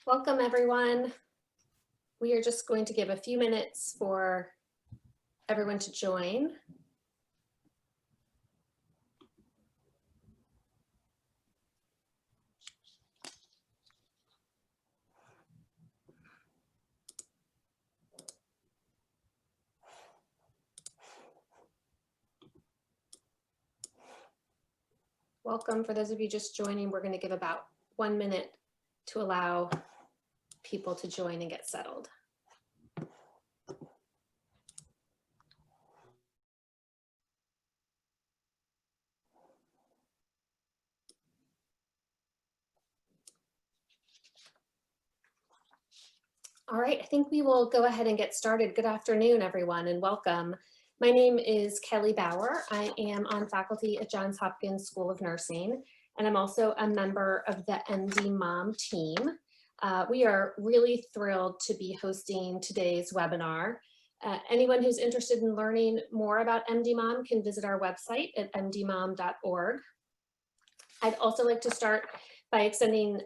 Welcome, everyone. We are just going to give a few minutes for everyone to join. Welcome. For those of you just joining, we're going to give about 1 minute to allow people to join and get settled. All right, I think we will go ahead and get started. Good afternoon, everyone, and welcome. My name is Kelly Bauer. I am on faculty at Johns Hopkins School of Nursing, and I'm also a member of the MD Mom team. We are really thrilled to be hosting today's webinar. Anyone who's interested in learning more about MD Mom can visit our website at mdmom.org. I'd also like to start by extending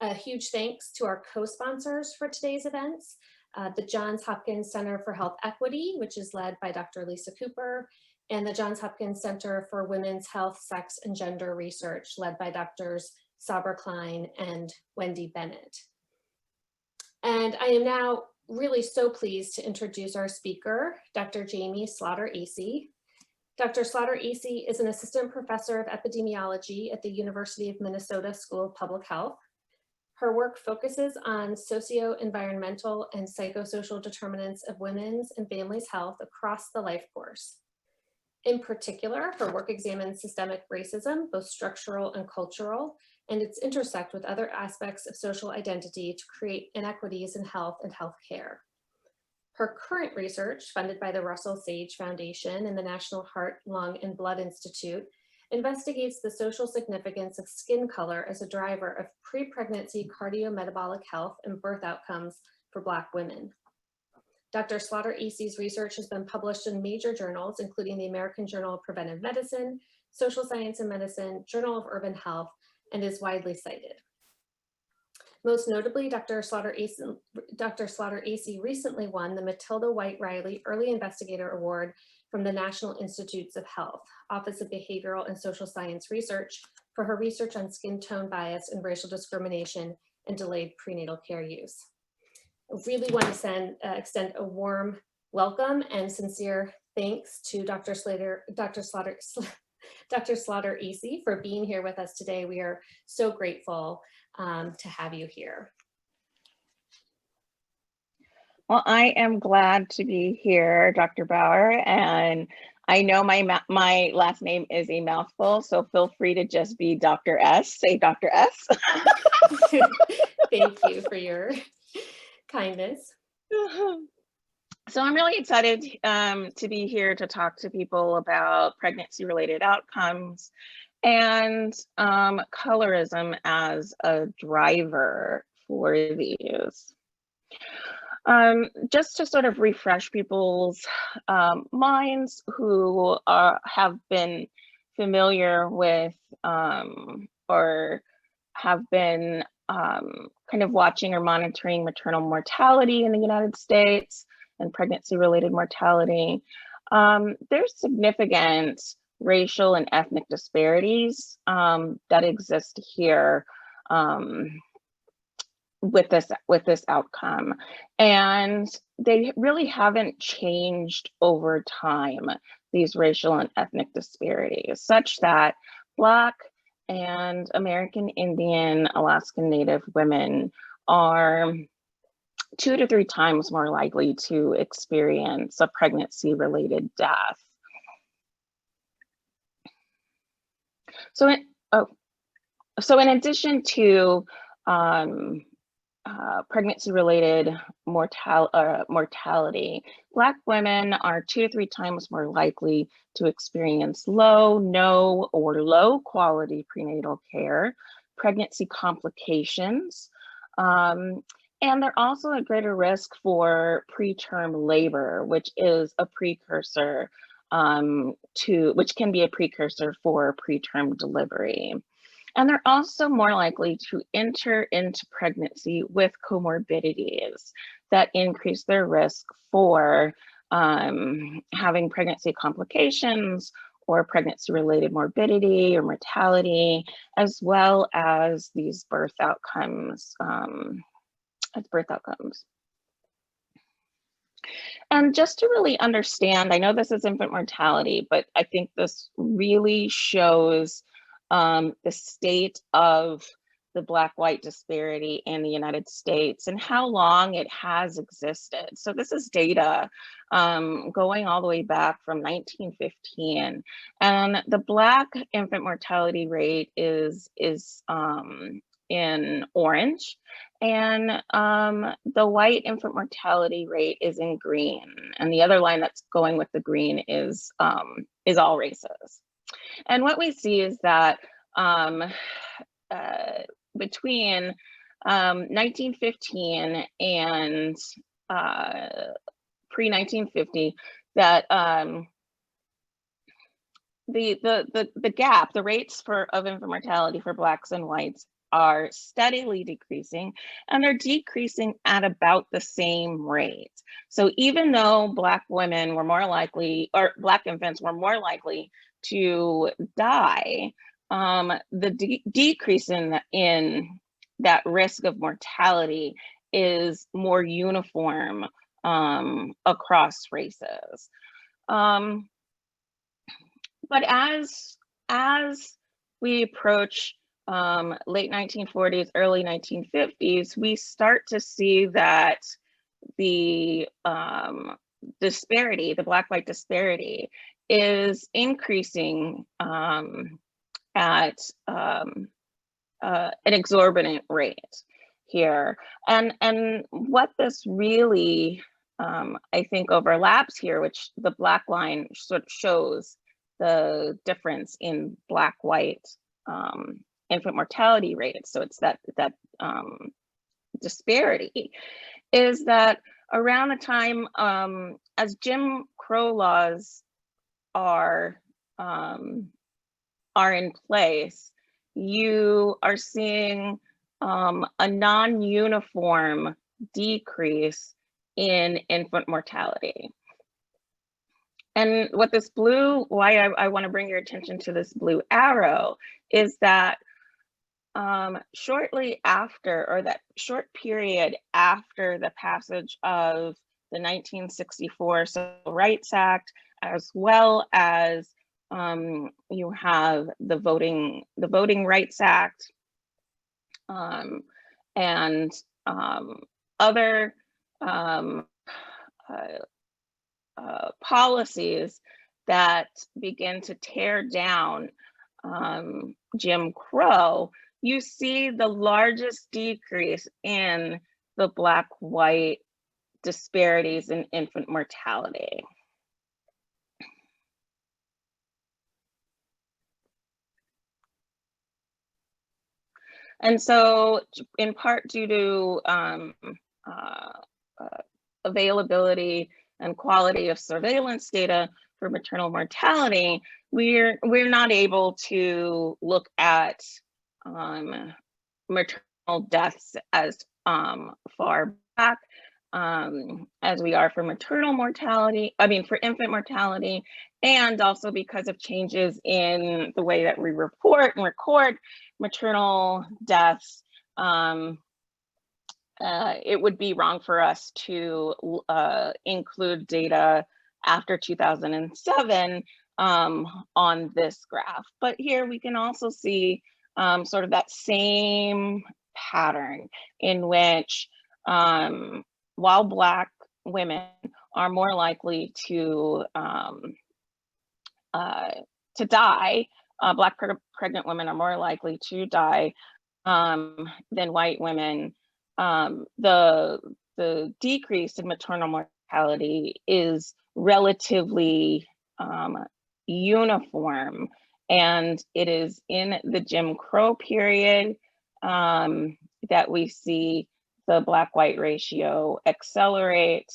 a huge thanks to our co-sponsors for today's events, the Johns Hopkins Center for Health Equity, which is led by Dr. Lisa Cooper, and the Johns Hopkins Center for Women's Health, Sex, and Gender Research, led by Drs. Sabra Klein and Wendy Bennett. And I am now really so pleased to introduce our speaker, Dr. Jamie Slaughter-Acey. Dr. Slaughter-Acey is an assistant professor of epidemiology at the University of Minnesota School of Public Health. Her work focuses on socio-environmental and psychosocial determinants of women's and families' health across the life course. In particular, her work examines systemic racism, both structural and cultural, and its intersect with other aspects of social identity to create inequities in health and healthcare. Her current research, funded by the Russell Sage Foundation and the National Heart, Lung, and Blood Institute, investigates the social significance of skin color as a driver of pre-pregnancy cardiometabolic health and birth outcomes for Black women. Dr. Slaughter-Acey's research has been published in major journals, including the American Journal of Preventive Medicine, Social Science and Medicine, Journal of Urban Health, and is widely cited. Most notably, Dr. Slaughter-Acey recently won the Matilda White Riley Early Investigator Award from the National Institutes of Health, Office of Behavioral and Social Science Research, for her research on skin tone bias and racial discrimination and delayed prenatal care use. I really want to extend a warm welcome and sincere thanks to Dr. Slaughter-Acey for being here with us today. We are so grateful to have you here. Well, I am glad to be here, Dr. Bauer, and I know my last name is a mouthful, so feel free to just be Dr. S. Say Dr. S. Thank you for your kindness. So I'm really excited to be here to talk to people about pregnancy-related outcomes and colorism as a driver for these. Just to sort of refresh people's minds who have been familiar with or have been kind of watching or monitoring maternal mortality in the United States and pregnancy-related mortality. There's significant racial and ethnic disparities that exist here with this outcome, and they really haven't changed over time, these racial and ethnic disparities, such that Black and American Indian, Alaskan Native women are 2 to 3 times more likely to experience a pregnancy-related death. So in addition to pregnancy-related mortality, Black women are 2 to 3 times more likely to experience low, no, or low quality prenatal care, pregnancy complications, and they're also at greater risk for preterm labor, which is a precursor which can be a precursor for preterm delivery. And they're also more likely to enter into pregnancy with comorbidities that increase their risk for having pregnancy complications or pregnancy-related morbidity or mortality, as well as these birth outcomes. And just to really understand, I know this is infant mortality, but I think this really shows the state of the Black-white disparity in the United States and how long it has existed. So this is data going all the way back from 1915. And the Black infant mortality rate is in orange, and the white infant mortality rate is in green. And the other line that's going with the green is all races. And what we see is that between 1915 and pre-1950, that the gap, the rates of infant mortality for Blacks and whites are steadily decreasing, and they're decreasing at about the same rate. So even though Black women were more likely, or Black infants were more likely to die, the decrease in that risk of mortality is more uniform across races. But as we approach late 1940s, early 1950s, we start to see that the disparity, the Black-white disparity, is increasing at an exorbitant rate here. And what this really, I think, overlaps here, which the black line sort of shows the difference in Black-white infant mortality rates. So it's that disparity, is that around the time as Jim Crow laws are in place, you are seeing a non-uniform decrease in infant mortality. And what this blue, why I want to bring your attention to this blue arrow, is that shortly after, or that short period after the passage of the 1964 Civil Rights Act, as well as you have the Voting Rights Act and other policies that begin to tear down Jim Crow, you see the largest decrease in the Black-white disparities in infant mortality. And so, in part due to availability and quality of surveillance data for maternal mortality, we're not able to look at maternal deaths as far back as we are for maternal mortality, for infant mortality, and also because of changes in the way that we report and record maternal deaths. It would be wrong for us to include data after 2007 on this graph. But here we can also see sort of that same pattern in which while Black women are more likely to die, Black pregnant women are more likely to die than white women. The decrease in maternal mortality is relatively uniform, and it is in the Jim Crow period that we see the Black-white ratio accelerate,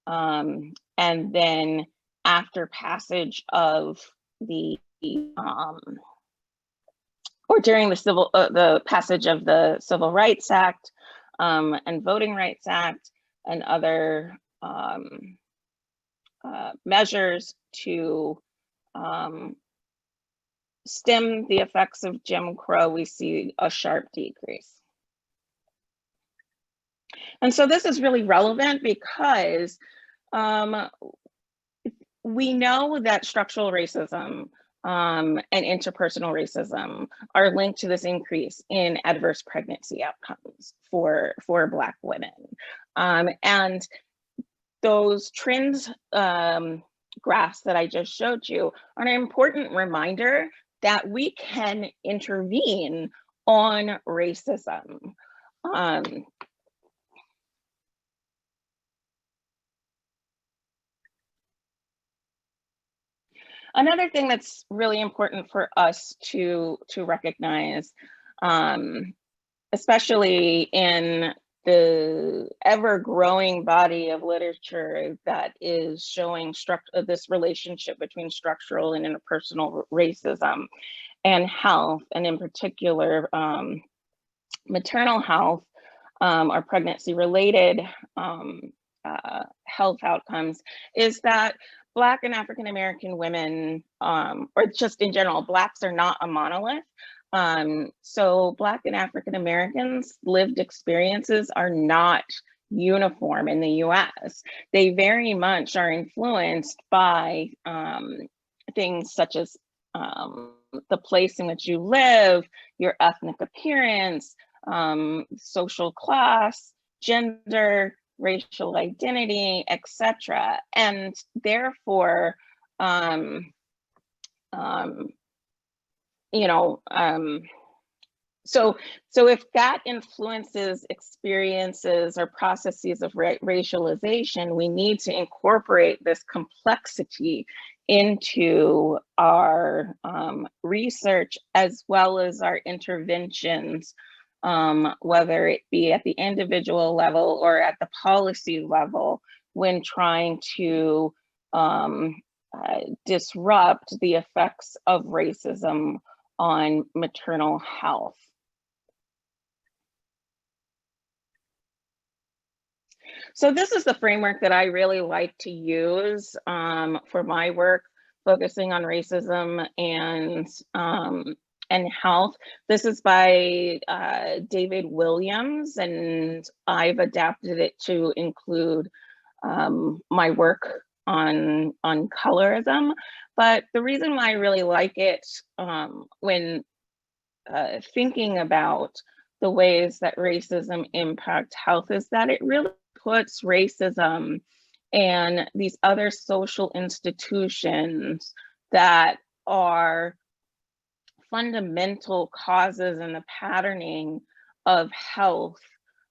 and then after passage of the or during the passage of the Civil Rights Act and Voting Rights Act and other measures to stem the effects of Jim Crow, we see a sharp decrease. And so this is really relevant because we know that structural racism and interpersonal racism are linked to this increase in adverse pregnancy outcomes for Black women. And those trends graphs that I just showed you are an important reminder that we can intervene on racism. Another thing that's really important for us to recognize, especially in the ever-growing body of literature that is showing this relationship between structural and interpersonal racism and health, and in particular, maternal health or pregnancy-related health outcomes, is that Black and African American women, or just in general, Blacks are not a monolith. So Black and African Americans' lived experiences are not uniform in the US. They very much are influenced by things such as the place in which you live, your ethnic appearance, social class, gender, racial identity, etc. And therefore, so if that influences experiences or processes of racialization, we need to incorporate this complexity into our research as well as our interventions, whether it be at the individual level or at the policy level, when trying to disrupt the effects of racism on maternal health. So this is the framework that I really like to use for my work, focusing on racism and health. This is by David Wiliam, and I've adapted it to include my work on colorism. But the reason why I really like it when thinking about the ways that racism impacts health is that it really puts racism and these other social institutions that are fundamental causes in the patterning of health,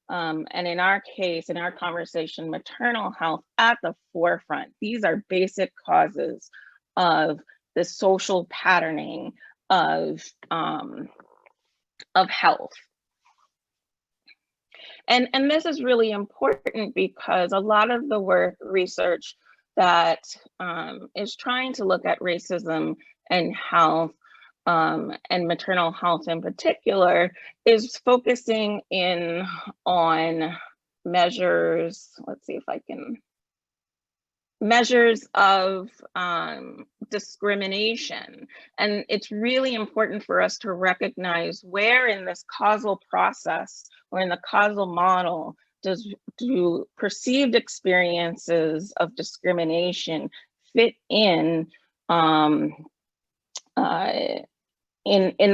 and in our case, in our conversation, maternal health at the forefront. These are basic causes of the social patterning of health. And this is really important because a lot of the research that is trying to look at racism and health and maternal health in particular is focusing in on measures, let's see if I can, measures of discrimination. And it's really important for us to recognize where in this causal process or in the causal model do perceived experiences of discrimination fit in the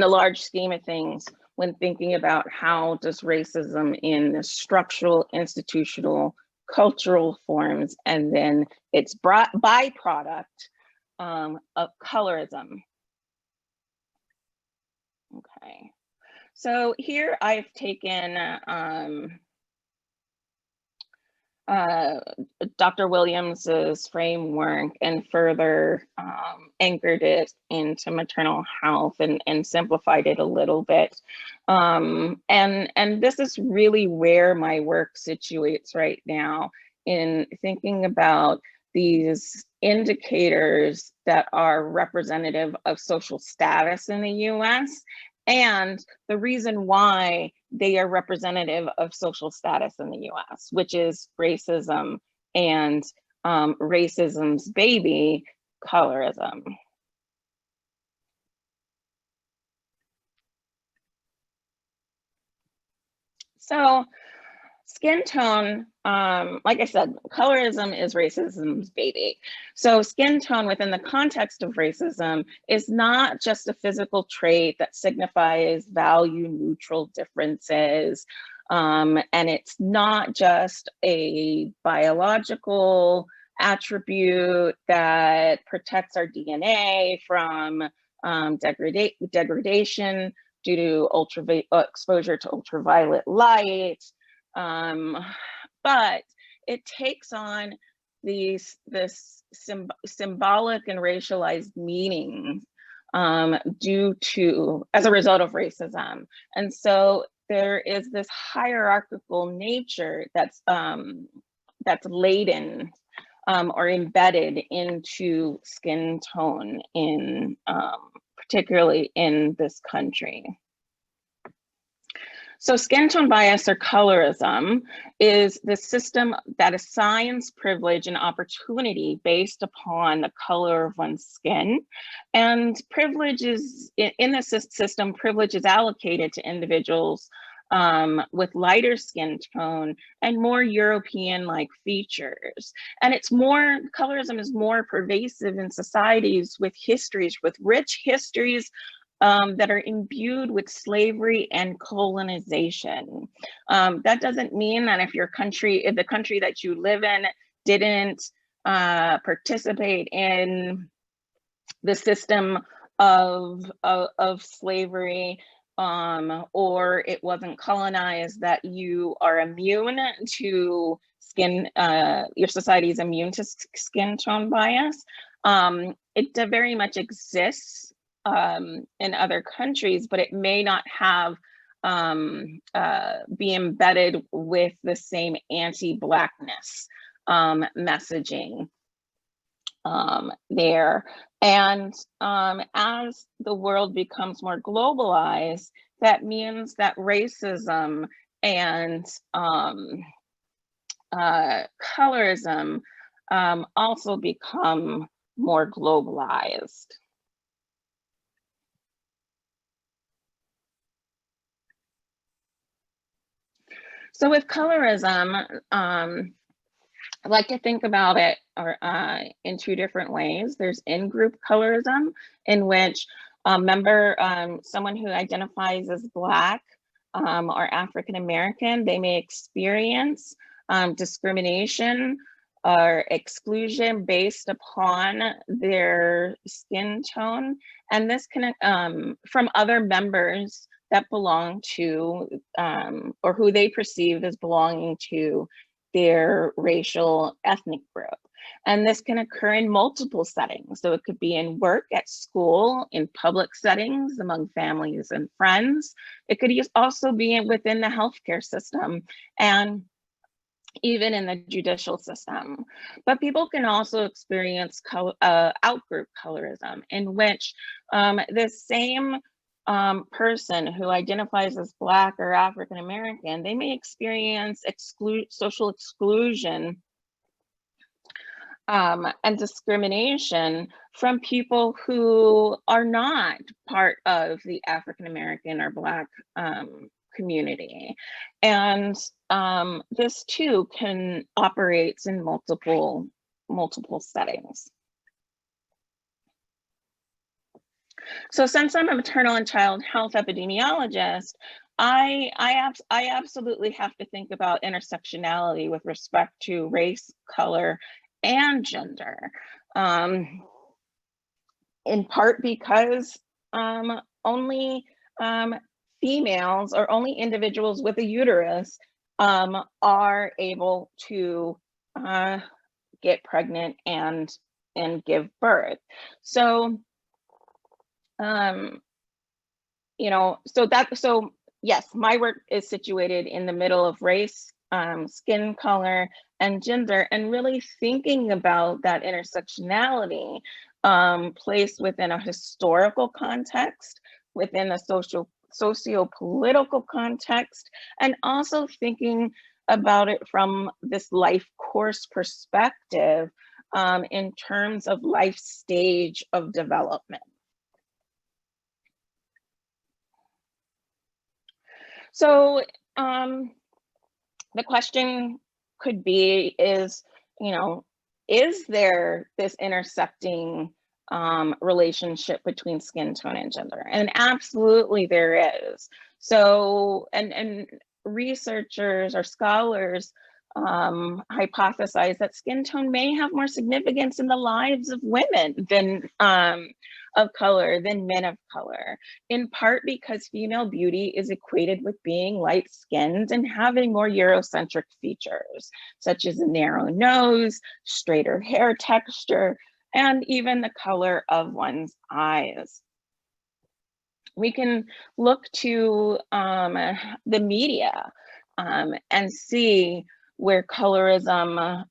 large scheme of things when thinking about how does racism in the structural, institutional, cultural forms, and then its byproduct of colorism. Okay, so here I've taken Dr. Williams's framework and further anchored it into maternal health and simplified it a little bit. And this is really where my work situates right now in thinking about these indicators that are representative of social status in the US and the reason why they are representative of social status in the US, which is racism and racism's baby, colorism. So skin tone, like I said, colorism is racism's baby. So skin tone within the context of racism is not just a physical trait that signifies value neutral differences. And it's not just a biological attribute that protects our DNA from degradation due to exposure to ultraviolet light. But it takes on this symbolic and racialized meanings as a result of racism. And so there is this hierarchical nature that's laden or embedded into skin tone in particularly in this country. So skin tone bias or colorism is the system that assigns privilege and opportunity based upon the color of one's skin. And privilege is, in this system, privilege is allocated to individuals with lighter skin tone and more European-like features. And colorism is more pervasive in societies with rich histories that are imbued with slavery and colonization. That doesn't mean that if the country that you live in didn't participate in the system of slavery, or it wasn't colonized, that you are immune to your society is immune to skin tone bias. It very much exists in other countries, but it may not have be embedded with the same anti-Blackness messaging there. And as the world becomes more globalized, that means that racism and colorism also become more globalized. So with colorism, I like to think about it in two different ways. There's in-group colorism, in which someone who identifies as Black or African American, they may experience discrimination or exclusion based upon their skin tone, and this can from other members that belong to or who they perceive as belonging to their racial ethnic group. And this can occur in multiple settings. So it could be in work, at school, in public settings, among families and friends. It could also be within the healthcare system and even in the judicial system. But people can also experience out-group colorism, in which this same person who identifies as Black or African American, they may experience social exclusion and discrimination from people who are not part of the African American or Black community. And this too can operate in multiple settings. So since I'm a maternal and child health epidemiologist, I absolutely have to think about intersectionality with respect to race, color, and gender. In part because only females or only individuals with a uterus are able to get pregnant and give birth. So so yes, my work is situated in the middle of race, skin color, and gender, and really thinking about that intersectionality placed within a historical context, within a socio-political context, and also thinking about it from this life course perspective in terms of life stage of development. So the question could be is there this intersecting relationship between skin tone and gender? And absolutely there is. So, and researchers or scholars hypothesize that skin tone may have more significance in the lives of women than of color than men of color, in part because female beauty is equated with being light-skinned and having more Eurocentric features, such as a narrow nose, straighter hair texture, and even the color of one's eyes. We can look to the media and see where colorism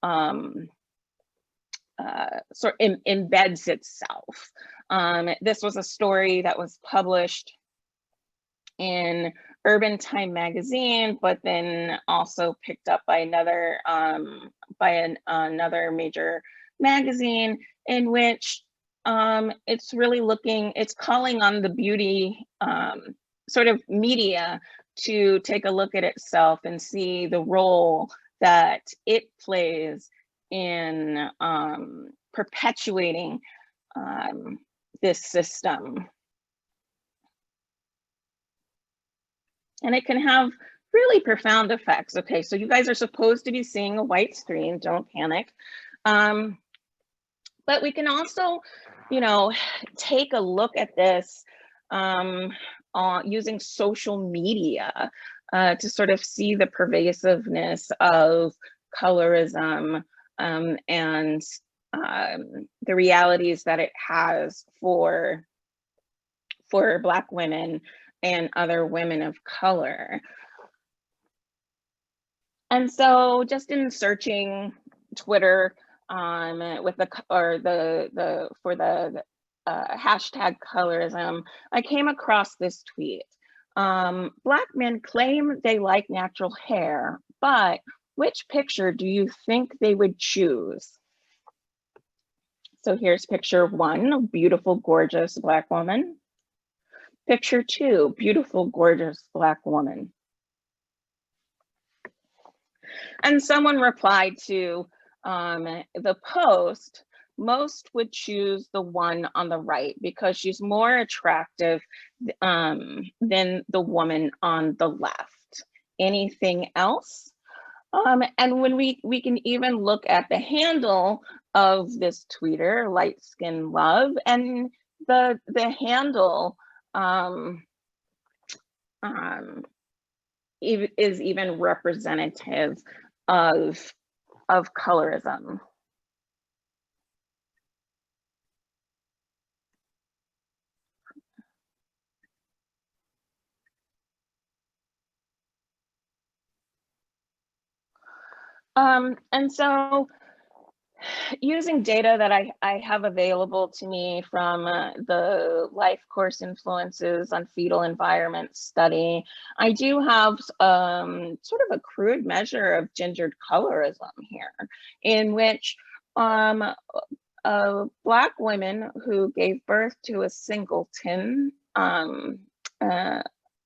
sort of embeds itself. This was a story that was published in Urban Time magazine, but then also picked up by another another major magazine, in which it's calling on the beauty sort of media to take a look at itself and see the role that it plays in perpetuating this system. And it can have really profound effects. Okay, so you guys are supposed to be seeing a white screen, don't panic. But we can also, take a look at this using social media to sort of see the pervasiveness of colorism and the realities that it has for Black women and other women of color. And so just in searching Twitter with the hashtag colorism, I came across this tweet. Black men claim they like natural hair, but which picture do you think they would choose? So here's picture 1, a beautiful, gorgeous Black woman. Picture 2, beautiful, gorgeous Black woman. And someone replied to the post, most would choose the one on the right because she's more attractive than the woman on the left. Anything else? And when we can even look at the handle of this tweeter, Light Skin Love, and the handle is even representative of colorism. And so using data that I have available to me from the Life Course Influences on Fetal Environment study, I do have sort of a crude measure of gendered colorism here, in which Black women who gave birth to a singleton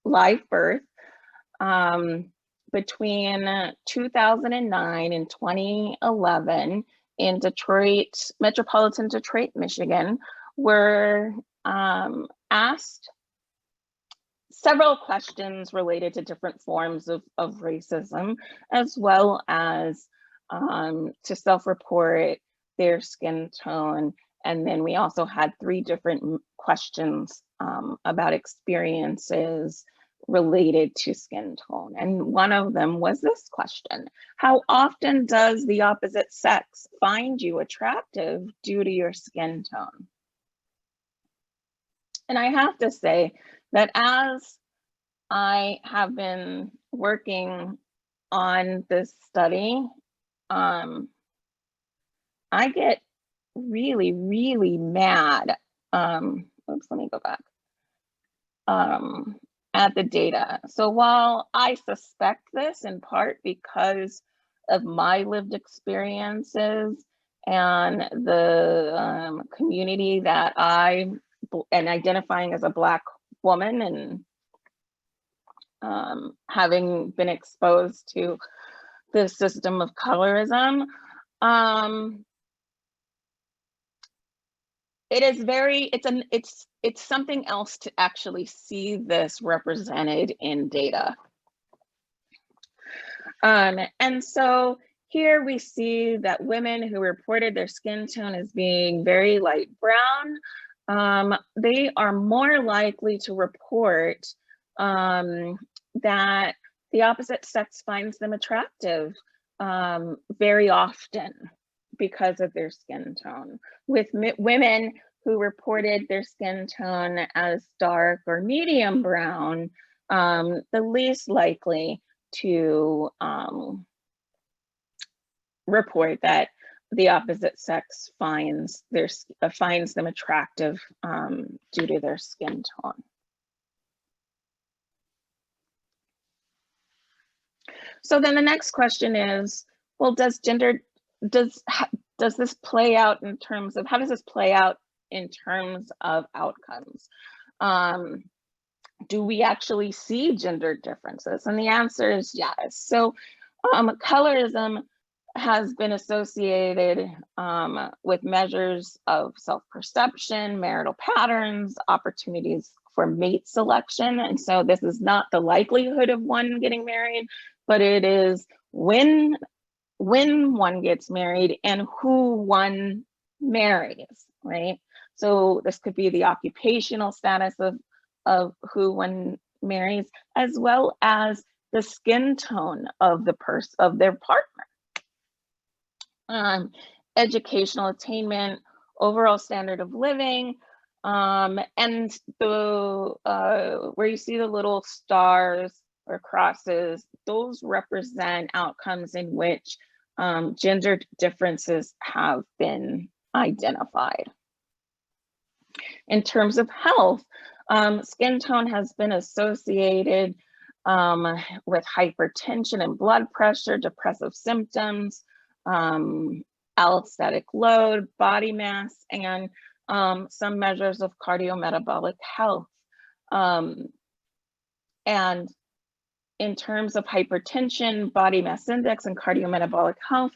live birth between 2009 and 2011 in Detroit, Metropolitan Detroit, Michigan, were asked several questions related to different forms of racism, as well as to self-report their skin tone. And then we also had 3 different questions about experiences related to skin tone. And one of them was this question: how often does the opposite sex find you attractive due to your skin tone? And I have to say that as I have been working on this study, I get really, really mad. Oops, let me go back. at the data. So while I suspect this in part because of my lived experiences and the community that and identifying as a Black woman and having been exposed to the system of colorism, it's something else to actually see this represented in data. And so here we see that women who reported their skin tone as being very light brown, they are more likely to report that the opposite sex finds them attractive very often because of their skin tone. With women who reported their skin tone as dark or medium brown, the least likely to report that the opposite sex finds them attractive due to their skin tone. So then the next question is, well, does this play out in terms of, how does this play out in terms of outcomes? Do we actually see gender differences? And the answer is yes. So colorism has been associated with measures of self-perception, marital patterns, opportunities for mate selection. And so this is not the likelihood of one getting married, but it is when one gets married and who one marries, right? So this could be the occupational status of who one marries, as well as the skin tone of their partner. Educational attainment, overall standard of living, and where you see the little stars or crosses, those represent outcomes in which gender differences have been identified. In terms of health, skin tone has been associated with hypertension and blood pressure, depressive symptoms, allostatic load, body mass, and some measures of cardiometabolic health. And in terms of hypertension, body mass index, and cardiometabolic health,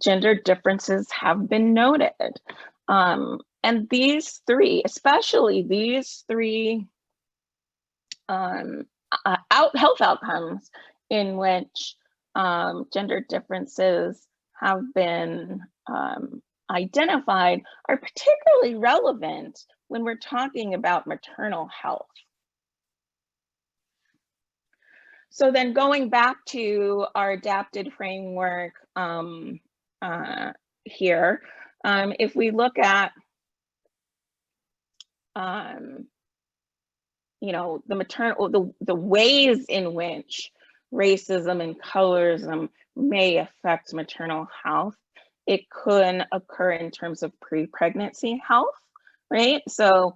gender differences have been noted. And these three, especially these three health outcomes in which gender differences have been identified, are particularly relevant when we're talking about maternal health. So then going back to our adapted framework here, if we look at you know, the ways in which racism and colorism may affect maternal health, it could occur in terms of pre-pregnancy health, right? So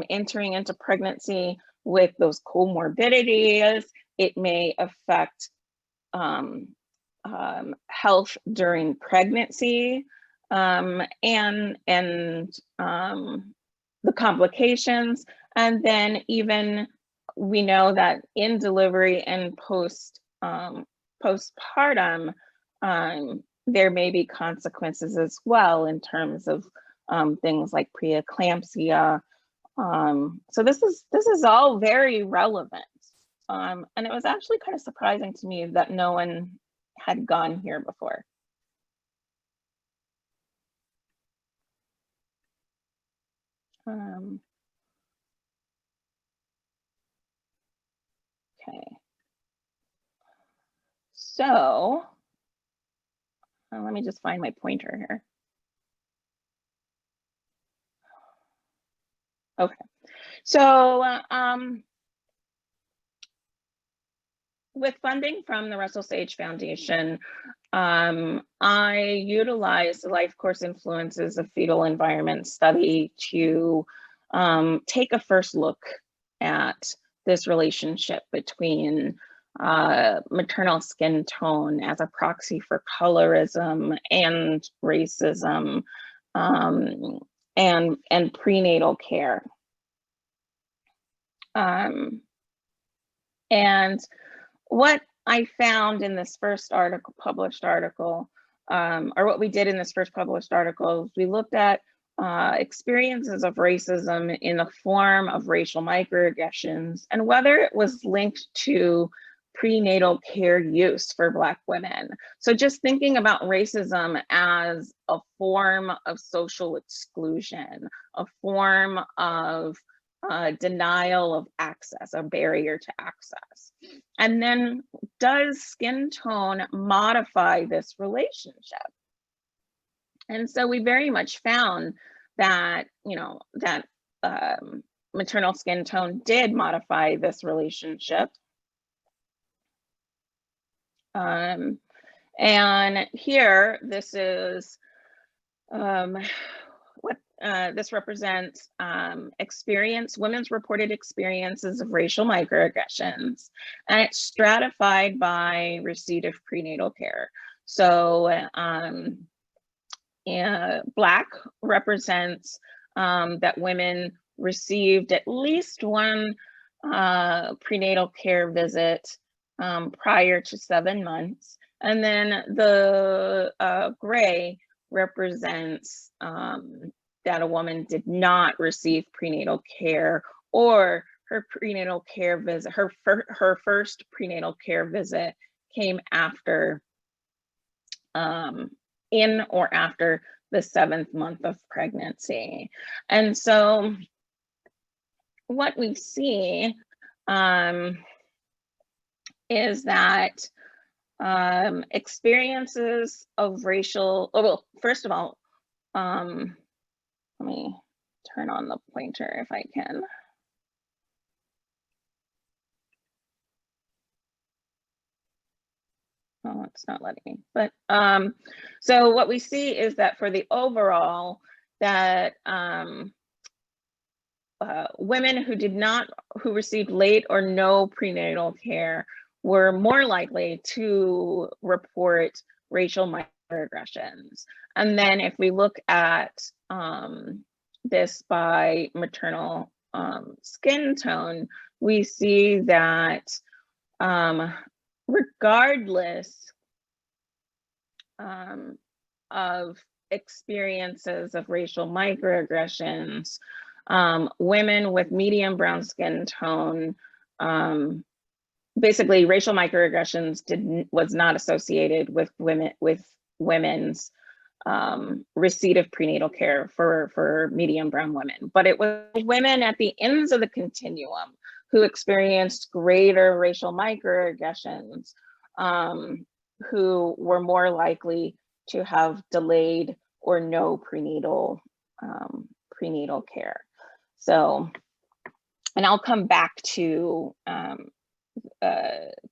entering into pregnancy with those comorbidities, it may affect health during pregnancy and the complications. And then even we know that in delivery and postpartum, there may be consequences as well in terms of things like preeclampsia. So this is all very relevant. And it was actually kind of surprising to me that no one had gone here before. Okay. So let me just find my pointer here. Okay. So with funding from the Russell Sage Foundation, I utilized the life course influences of fetal environment study to take a first look at this relationship between maternal skin tone as a proxy for colorism and racism, and prenatal care. And what I found in this first published article, or what we did in this first published article, is we looked at experiences of racism in the form of racial microaggressions and whether it was linked to prenatal care use for Black women. So just thinking about racism as a form of social exclusion, a form of denial of access, a barrier to access. And then does skin tone modify this relationship? And so we very much found that, that maternal skin tone did modify this relationship. And here, this is what this represents women's reported experiences of racial microaggressions, and it's stratified by receipt of prenatal care. So Black represents that women received at least one prenatal care visit prior to 7 months. And then the gray represents that a woman did not receive prenatal care, or her prenatal care visit, her first prenatal care visit came after, in or after the 7th month of pregnancy. And so what we see is that experiences of racial, well, first of all, let me turn on the pointer if I can. Oh, it's not letting me, but so what we see is that for the overall, that women who received late or no prenatal care were more likely to report racial microaggressions. And then if we look at this by maternal skin tone, we see that regardless of experiences of racial microaggressions, women with medium brown skin tone, basically racial microaggressions was not associated with women's receipt of prenatal care for medium brown women, but it was women at the ends of the continuum who experienced greater racial microaggressions, who were more likely to have delayed or no prenatal care. So, and I'll come back to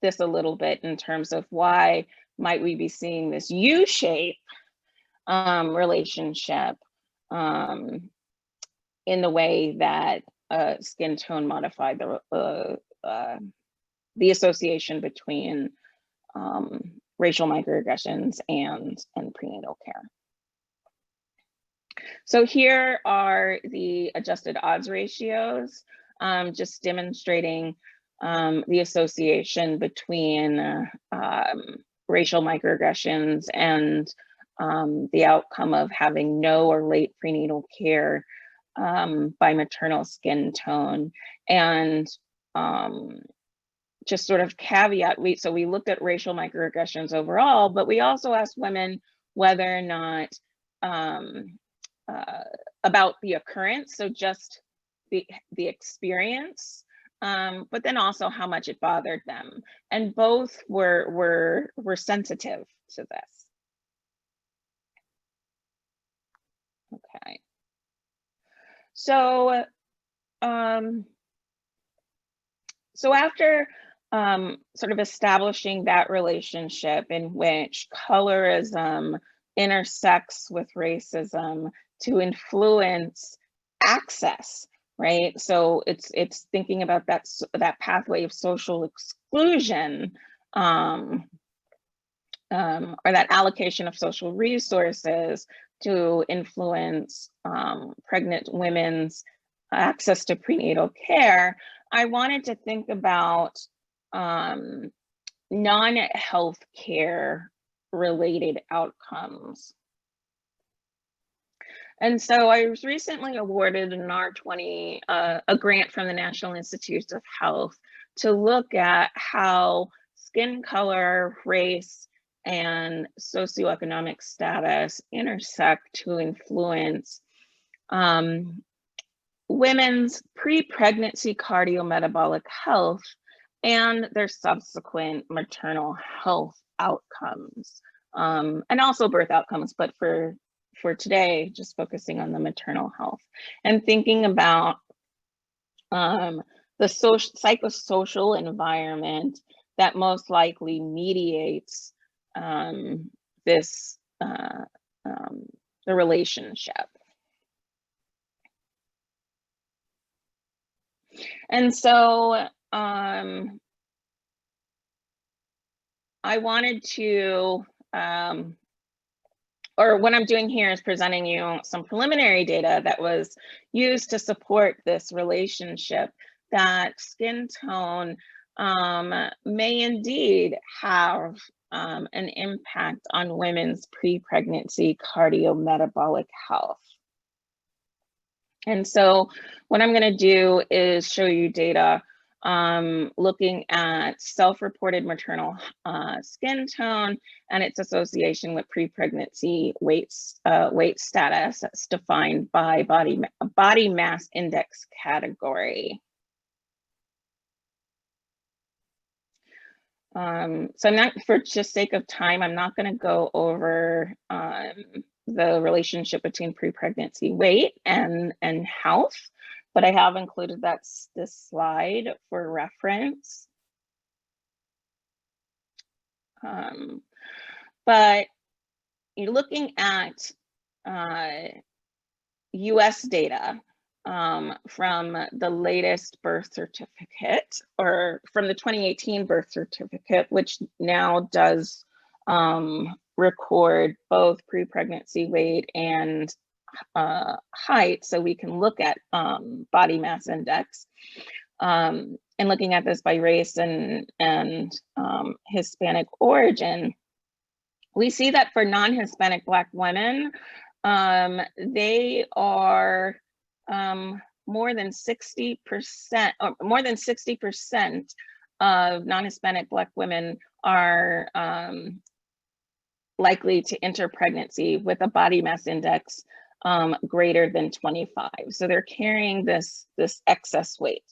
this a little bit in terms of why might we be seeing this U-shape relationship in the way that skin tone modified the association between racial microaggressions and prenatal care. So here are the adjusted odds ratios, just demonstrating the association between racial microaggressions and the outcome of having no or late prenatal care by maternal skin tone. And just sort of caveat, so we looked at racial microaggressions overall, but we also asked women whether or not about the occurrence, so just the experience, but then also how much it bothered them, and both were sensitive to this. Okay, so so after sort of establishing that relationship in which colorism intersects with racism to influence access right? So it's thinking about that pathway of social exclusion, or that allocation of social resources to influence pregnant women's access to prenatal care. I wanted to think about non-health care related outcomes. And so I was recently awarded an R20, a grant from the National Institutes of Health to look at how skin color, race, and socioeconomic status intersect to influence women's pre-pregnancy cardiometabolic health and their subsequent maternal health outcomes, and also birth outcomes, but for today, just focusing on the maternal health and thinking about the psychosocial environment that most likely mediates this the relationship. And so I wanted to, or what I'm doing here is presenting you some preliminary data that was used to support this relationship, that skin tone may indeed have an impact on women's pre-pregnancy cardiometabolic health. And so what I'm going to do is show you data looking at self-reported maternal skin tone and its association with pre-pregnancy weight status that's defined by body mass index category. So I'm not, for just sake of time, I'm not going to go over the relationship between pre-pregnancy weight and health, but I have included this slide for reference. But you're looking at US data from the latest birth certificate, or from the 2018 birth certificate, which now does record both pre-pregnancy weight and height, so we can look at body mass index, and looking at this by race and Hispanic origin. We see that for non-Hispanic Black women, they are more than 60%, or more than 60% of non-Hispanic Black women are likely to enter pregnancy with a body mass index greater than 25. So they're carrying this excess weight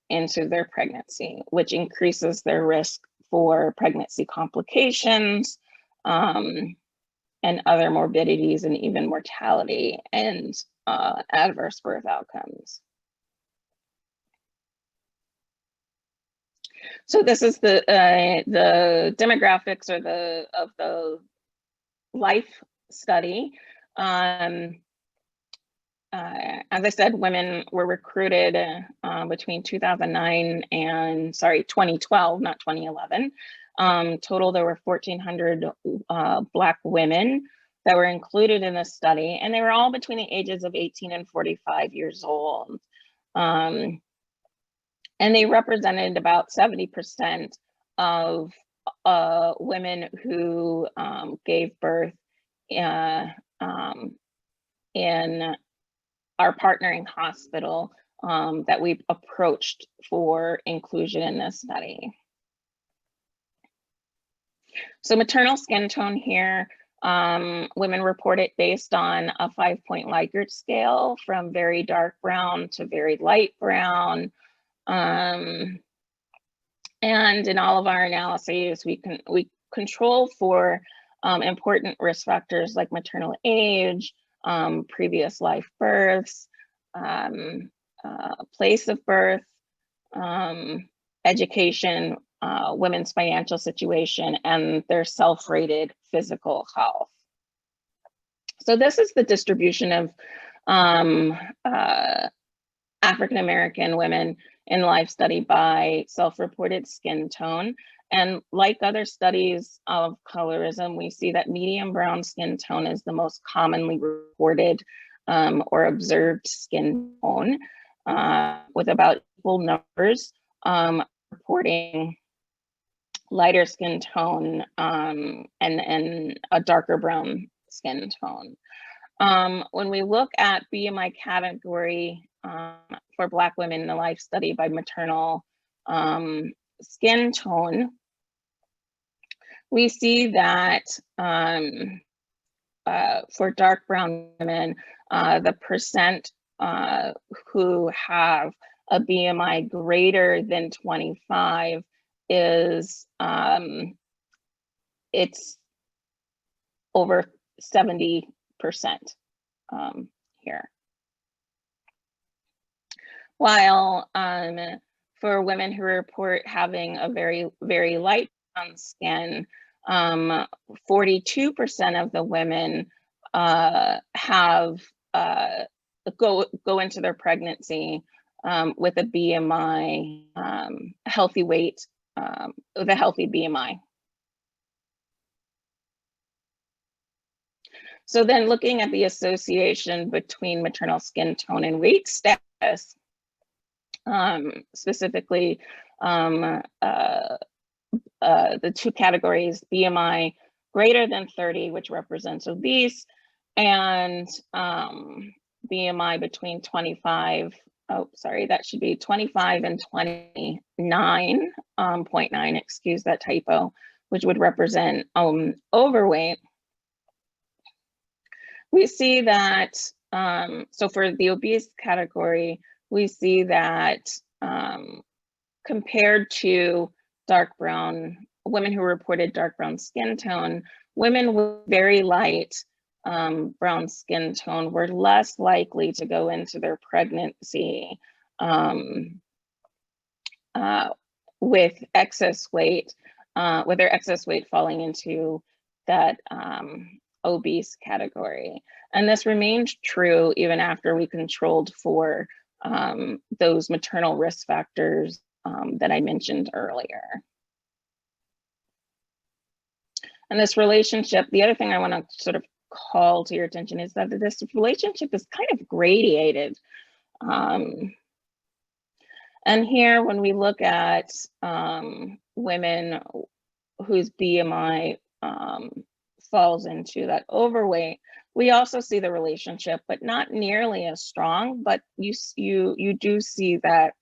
into their pregnancy, which increases their risk for pregnancy complications, and other morbidities, and even mortality and adverse birth outcomes. So this is the demographics, or of the LIFE study. As I said, women were recruited between 2009 and 2012, not 2011. Total, there were 1,400 Black women that were included in this study, and they were all between the ages of 18 and 45 years old. And they represented about 70% of women who gave birth in our partnering hospital that we approached for inclusion in this study. So maternal skin tone here, women report it based on a 5-point Likert scale, from very dark brown to very light brown. And in all of our analyses, we control for important risk factors like maternal age, previous life births, place of birth, education, women's financial situation, and their self-rated physical health. So this is the distribution of African American women in life study by self-reported skin tone. And like other studies of colorism, we see that medium brown skin tone is the most commonly reported or observed skin tone, with about equal numbers reporting lighter skin tone and a darker brown skin tone. When we look at BMI category for Black women in the life study by maternal skin tone, we see that for dark brown women, the percent who have a BMI greater than 25 is it's over 70% here. While for women who report having a very, very light brown skin, 42% of the women have go into their pregnancy with a BMI, healthy weight, with a healthy BMI. So then looking at the association between maternal skin tone and weight status, specifically the two categories, BMI greater than 30, which represents obese, and BMI between 25, oh, sorry, that should be 25 and 29.9, excuse that typo, which would represent overweight. We see that, so for the obese category, we see that compared to dark brown, women who reported dark brown skin tone, women with very light brown skin tone were less likely to go into their pregnancy with excess weight, with their excess weight falling into that obese category. And this remained true even after we controlled for those maternal risk factors that I mentioned earlier. And this relationship, the other thing I want to sort of call to your attention is that this relationship is kind of gradated. And here, when we look at women whose BMI falls into that overweight, we also see the relationship, but not nearly as strong, but you do see that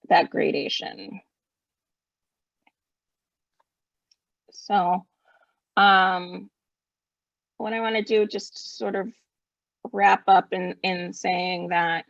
that gradation. So what I want to do, just sort of wrap up in saying that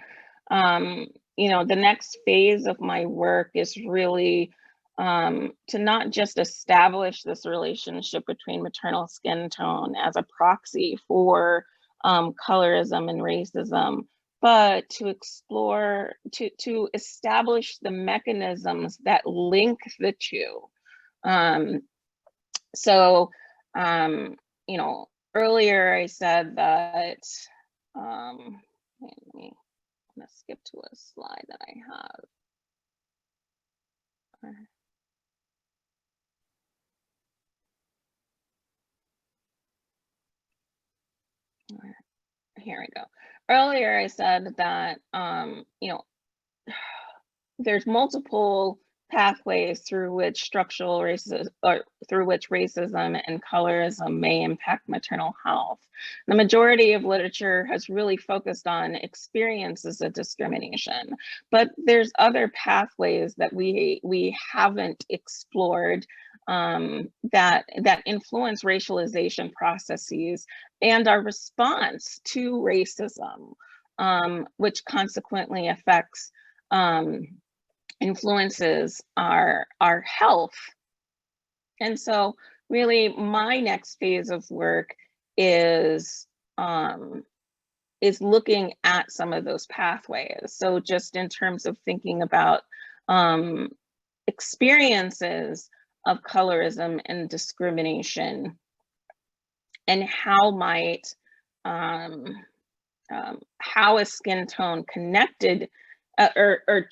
you know, the next phase of my work is really to not just establish this relationship between maternal skin tone as a proxy for colorism and racism, but to explore, to establish the mechanisms that link the two. You know, earlier I said that, let me, I'm gonna skip to a slide that I have. Here we go. Earlier I said that, you know, there's multiple pathways through which structural racism, or through which racism and colorism may impact maternal health. The majority of literature has really focused on experiences of discrimination, but there's other pathways that we haven't explored that influence racialization processes and our response to racism, which consequently affects influences our health. And so really my next phase of work is looking at some of those pathways. So just in terms of thinking about experiences of colorism and discrimination, and how might how is skin tone connected, or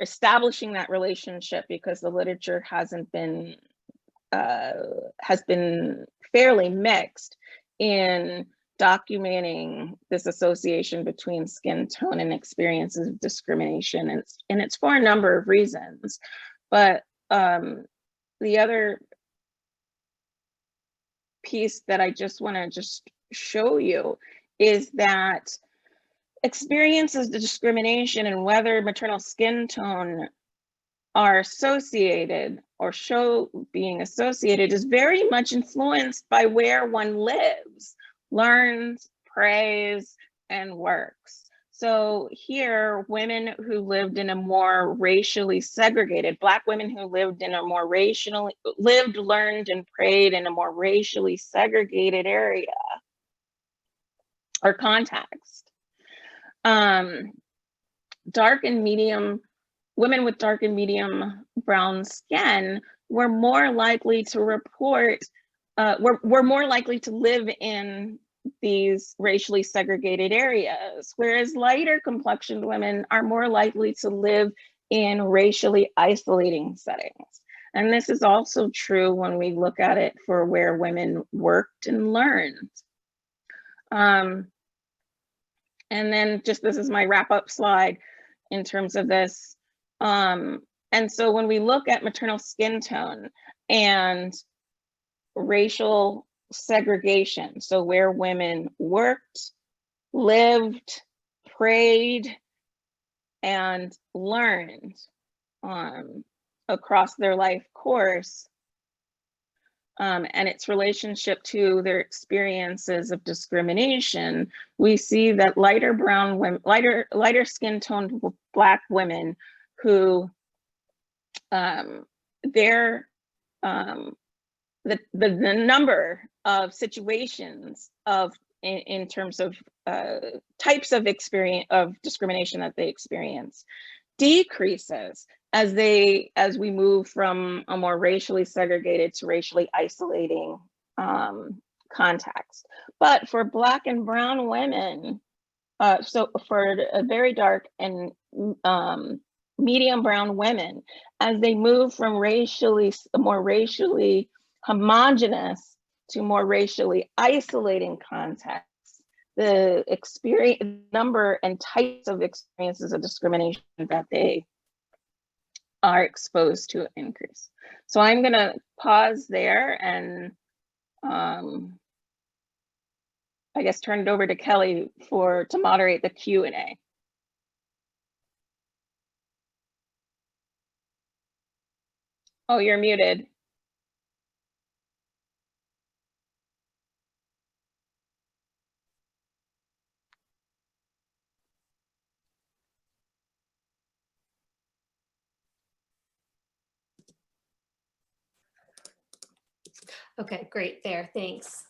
establishing that relationship, because the literature has been fairly mixed in documenting this association between skin tone and experiences of discrimination, and it's for a number of reasons. But the other piece that I just want to show you is that experiences of discrimination and whether maternal skin tone are associated or show being associated is very much influenced by where one lives, learns, prays, and works. So here, women who lived in a more racially segregated, Black women who lived in a more learned, and prayed in a more racially segregated area or context. Women with dark and medium brown skin were more likely to report, were more likely to live in these racially segregated areas, whereas lighter complexioned women are more likely to live in racially isolating settings. And this is also true when we look at it for where women worked and learned. And then this is my wrap up slide in terms of this. And so when we look at maternal skin tone and racial segregation, so where women worked, lived, prayed, and learned across their life course, and its relationship to their experiences of discrimination, we see that lighter brown women, lighter skin toned Black women who the number of situations in terms of types of discrimination that they experience decreases as we move from a more racially segregated to racially isolating context. But for Black and brown women, so for very dark and medium brown women, as they move from more racially homogenous to more racially isolating contexts, the number and types of experiences of discrimination that they are exposed to increase. So I'm gonna pause there and I guess turn it over to Kelly to moderate the Q&A. Oh, you're muted. Okay, great there, thanks.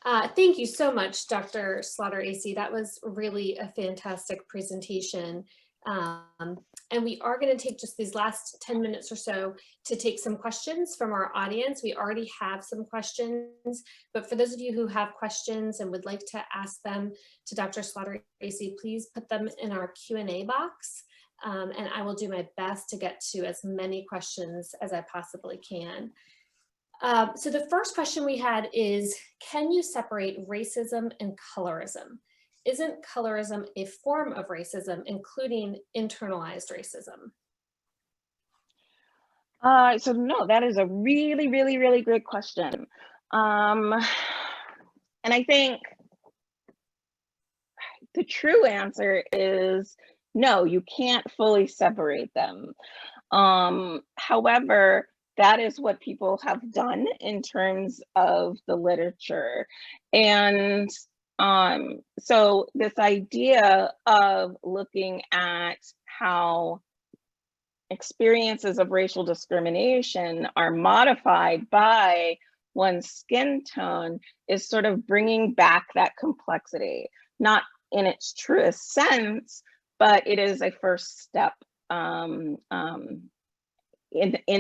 Thank you so much, Dr. Slaughter-AC. That was really a fantastic presentation. And we are going to take just these last 10 minutes or so to take some questions from our audience. We already have some questions, but for those of you who have questions and would like to ask them to Dr. Slaughter-AC, please put them in our Q&A box, and I will do my best to get to as many questions as I possibly can. So the first question we had is, can you separate racism and colorism? Isn't colorism a form of racism, including internalized racism? So no, that is a really, really, really great question. And I think the true answer is no, you can't fully separate them. However, that is what people have done in terms of the literature. And so this idea of looking at how experiences of racial discrimination are modified by one's skin tone is sort of bringing back that complexity, not in its truest sense, but it is a first step in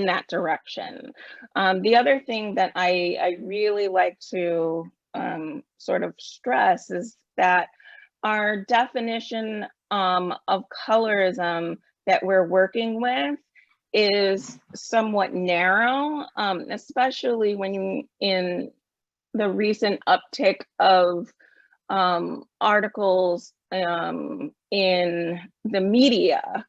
that direction. The other thing that I really like to sort of stress is that our definition of colorism that we're working with is somewhat narrow, especially when in the recent uptick of articles in the media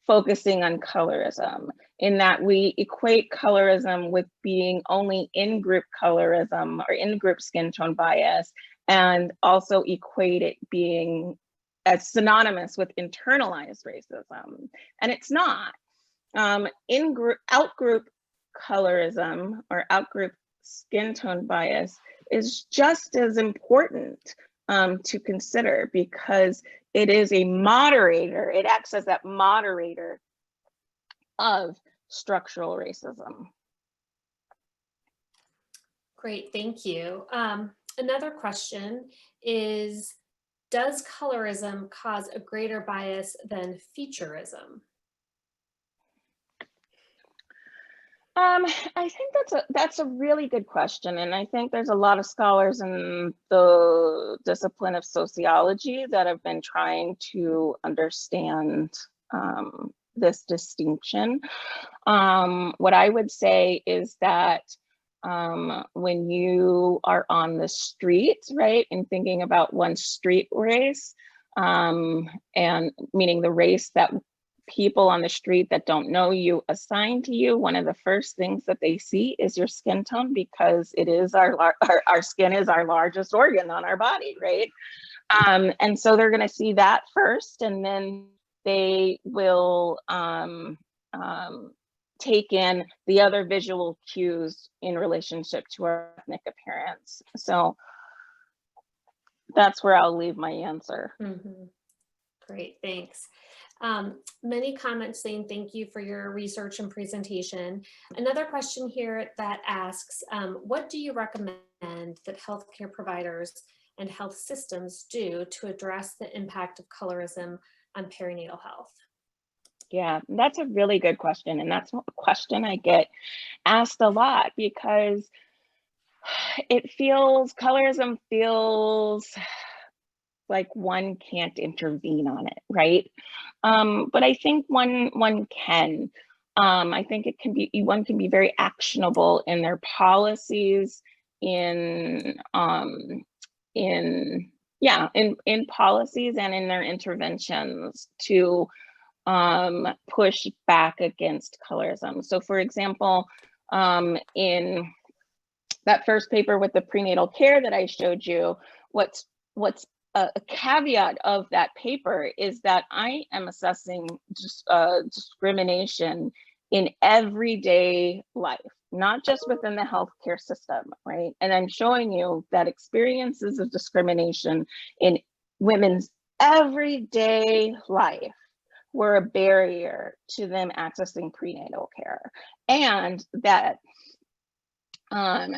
focusing on colorism, in that we equate colorism with being only in-group colorism or in-group skin tone bias, and also equate it being as synonymous with internalized racism. And it's not. Out-group colorism or out-group skin tone bias is just as important to consider, because it is a moderator. It acts as that moderator of structural racism. Great, thank you. Another question is, does colorism cause a greater bias than featureism? I think that's a really good question, and I think there's a lot of scholars in the discipline of sociology that have been trying to understand this distinction. What I would say is that when you are on the street, right, and thinking about one's street race, and meaning the race that people on the street that don't know you assign to you, one of the first things that they see is your skin tone, because it is our skin is our largest organ on our body, right? And so they're going to see that first, and then they will take in the other visual cues in relationship to our ethnic appearance. So that's where I'll leave my answer. Mm-hmm. Great, thanks. Many comments saying thank you for your research and presentation. Another question here that asks, what do you recommend that healthcare providers and health systems do to address the impact of colorism on perinatal health? Yeah, that's a really good question. And that's a question I get asked a lot, because colorism feels like one can't intervene on it, right? But I think one can. I think one can be very actionable in their policies, in policies and in their interventions to push back against colorism. So for example, in that first paper with the prenatal care that I showed you, what's a caveat of that paper is that I am assessing discrimination in everyday life, not just within the healthcare system, right? And I'm showing you that experiences of discrimination in women's everyday life were a barrier to them accessing prenatal care, and that as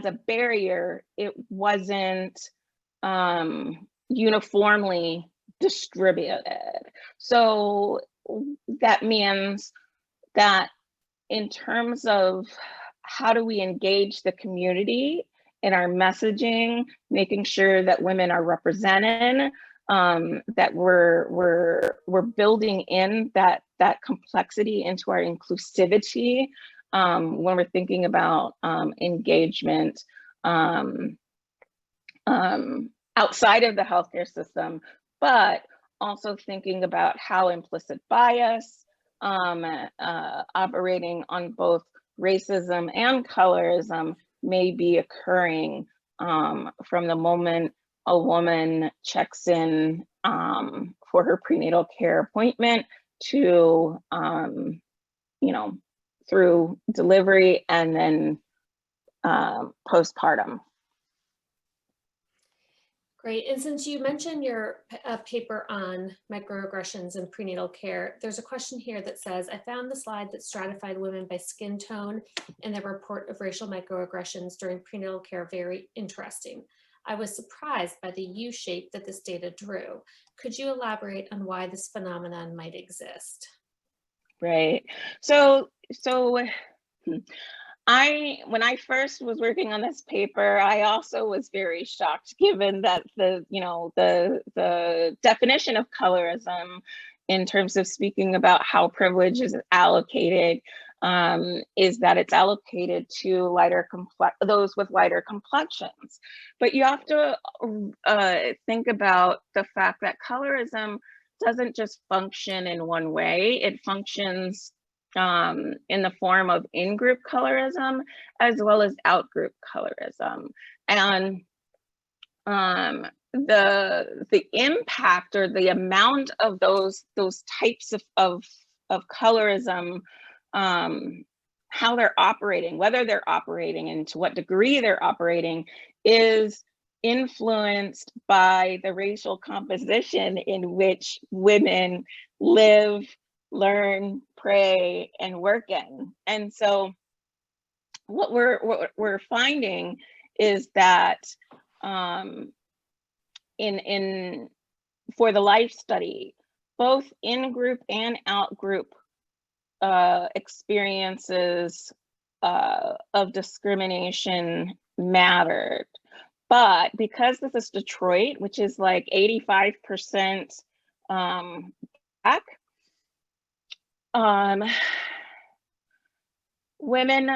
a barrier, it wasn't uniformly distributed. So that means that in terms of how do we engage the community in our messaging, making sure that women are represented, that we're building in that complexity into our inclusivity when we're thinking about engagement outside of the healthcare system, but also thinking about how implicit bias operating on both racism and colorism may be occurring from the moment a woman checks in for her prenatal care appointment to, through delivery and then postpartum. Great, and since you mentioned your paper on microaggressions in prenatal care, there's a question here that says, I found the slide that stratified women by skin tone in the report of racial microaggressions during prenatal care very interesting. I was surprised by the U shape that this data drew. Could you elaborate on why this phenomenon might exist? Right, so when I first was working on this paper, I also was very shocked, given that the definition of colorism, in terms of speaking about how privilege is allocated, is that it's allocated to those with lighter complexions. But you have to think about the fact that colorism doesn't just function in one way. It functions in the form of in-group colorism as well as out-group colorism. And the impact or the amount of those types of colorism, how they're operating, whether they're operating and to what degree they're operating, is influenced by the racial composition in which women live, learn, pray, and work in. And so what we're finding is that for the LIFE study, both in-group and out-group experiences of discrimination mattered. But because this is Detroit, which is like 85% Black, women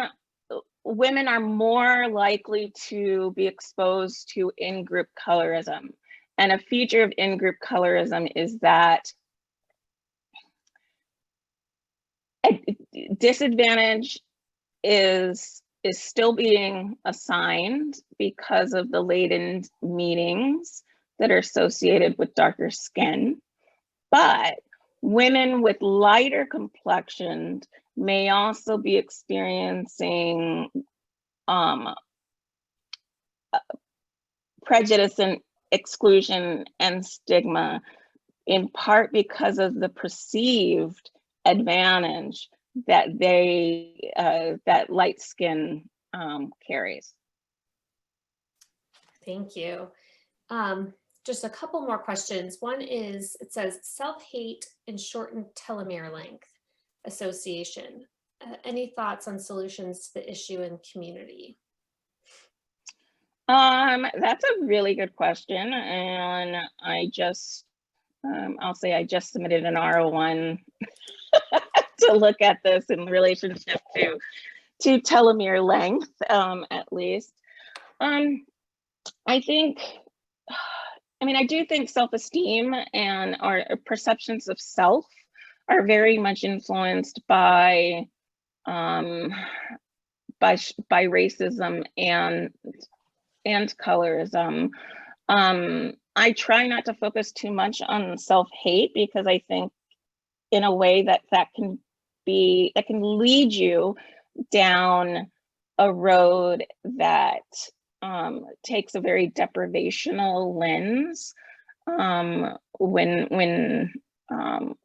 are more likely to be exposed to in-group colorism. And a feature of in-group colorism is that disadvantage is still being assigned because of the latent meanings that are associated with darker skin. But women with lighter complexions may also be experiencing prejudice and exclusion and stigma, in part because of the perceived advantage that that light skin carries. Thank you. Just a couple more questions. One is, it says self-hate and shortened telomere length association. Any thoughts on solutions to the issue in community? That's a really good question. And I'll say I just submitted an R01 to look at this in relationship to telomere length, at least. I do think self-esteem and our perceptions of self are very much influenced by racism and colorism. I try not to focus too much on self-hate, because I think in a way that can lead you down a road that takes a very deprivational lens when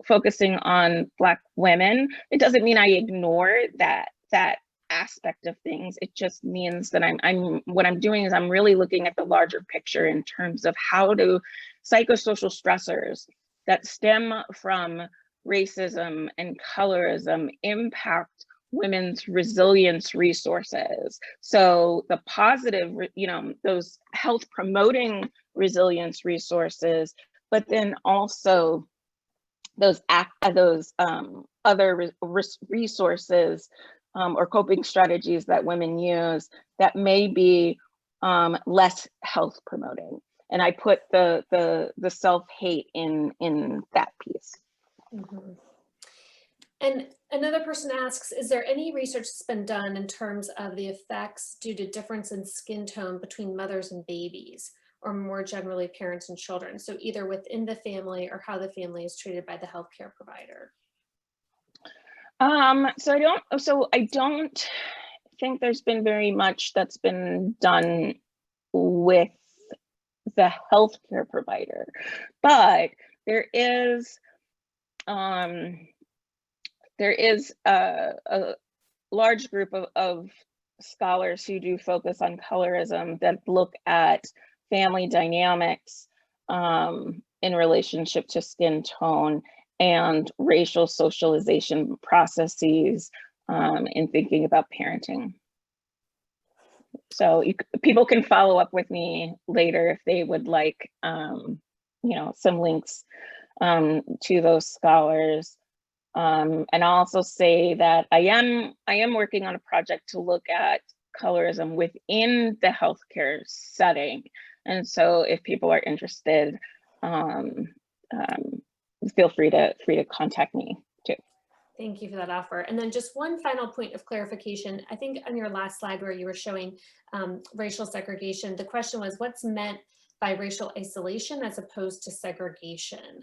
focusing on Black women. It doesn't mean I ignore that aspect of things. It just means that what I'm doing is I'm really looking at the larger picture in terms of how do psychosocial stressors that stem from racism and colorism impact women's resilience resources. So the positive, those health promoting resilience resources, but then also those other resources or coping strategies that women use that may be less health promoting. And I put the self-hate in that piece. Mm-hmm. And another person asks, is there any research that's been done in terms of the effects due to difference in skin tone between mothers and babies, or more generally parents and children? So either within the family or how the family is treated by the healthcare provider. So I don't think there's been very much that's been done with the healthcare provider, but there is a large group of scholars who do focus on colorism that look at family dynamics in relationship to skin tone and racial socialization processes in thinking about parenting. So people can follow up with me later if they would like, some links to those scholars. And I'll also say that I am working on a project to look at colorism within the healthcare setting. And so if people are interested, feel free to contact me too. Thank you for that offer. And then just one final point of clarification. I think on your last slide where you were showing racial segregation, the question was what's meant by racial isolation as opposed to segregation?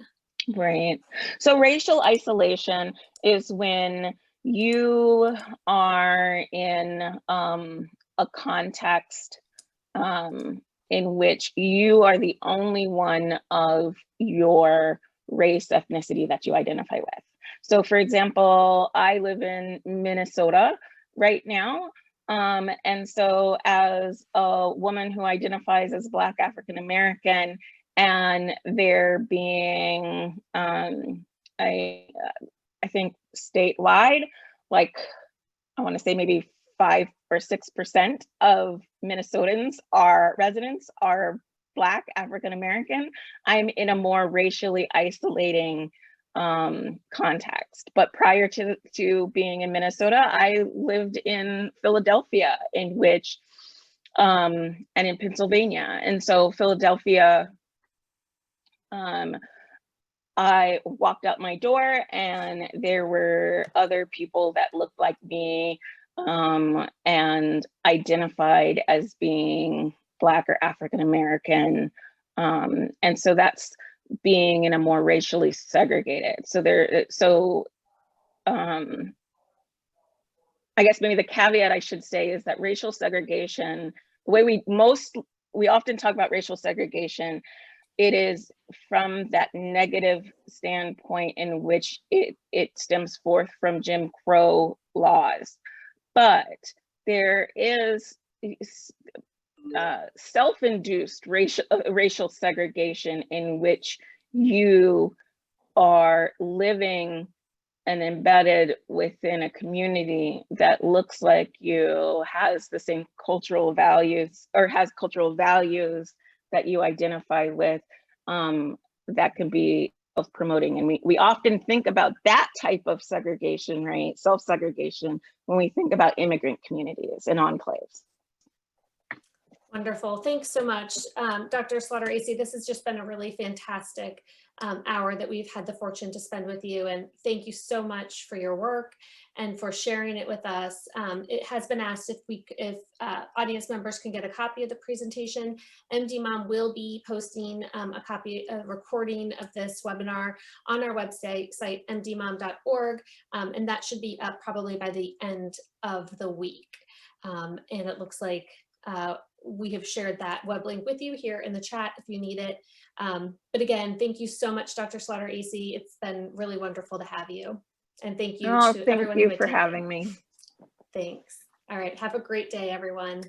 Right. So racial isolation is when you are in a context in which you are the only one of your race, ethnicity that you identify with. So for example, I live in Minnesota right now. And so as a woman who identifies as Black African American, and there being, I think statewide, like I want to say maybe 5 or 6% of Minnesotans residents are Black African American, I'm in a more racially isolating context. But prior to being in Minnesota, I lived in Philadelphia, in which and in Pennsylvania. And so Philadelphia, I walked out my door and there were other people that looked like me and identified as being Black or African American. And so that's being in a more racially segregated. So I guess maybe the caveat I should say is that racial segregation, the way we often talk about racial segregation, it is from that negative standpoint in which it stems forth from Jim Crow laws. But there is self-induced racial segregation in which you are living and embedded within a community that looks like you, has the same cultural values, or has cultural values that you identify with, that can be self-promoting. And we often think about that type of segregation, right? Self-segregation, when we think about immigrant communities and enclaves. Wonderful. Thanks so much, Dr. Slaughter-Acey. This has just been a really fantastic hour that we've had the fortune to spend with you. And thank you so much for your work and for sharing it with us. It has been asked if audience members can get a copy of the presentation. MD Mom will be posting a recording of this webinar on our website, mdmom.org, and that should be up probably by the end of the week. And it looks like we have shared that web link with you here in the chat if you need it. But again, thank you so much, Dr. Slaughter-Acey. It's been really wonderful to have you. And thank you to everyone who attended. Thank you for having me. Thanks. All right, have a great day, everyone.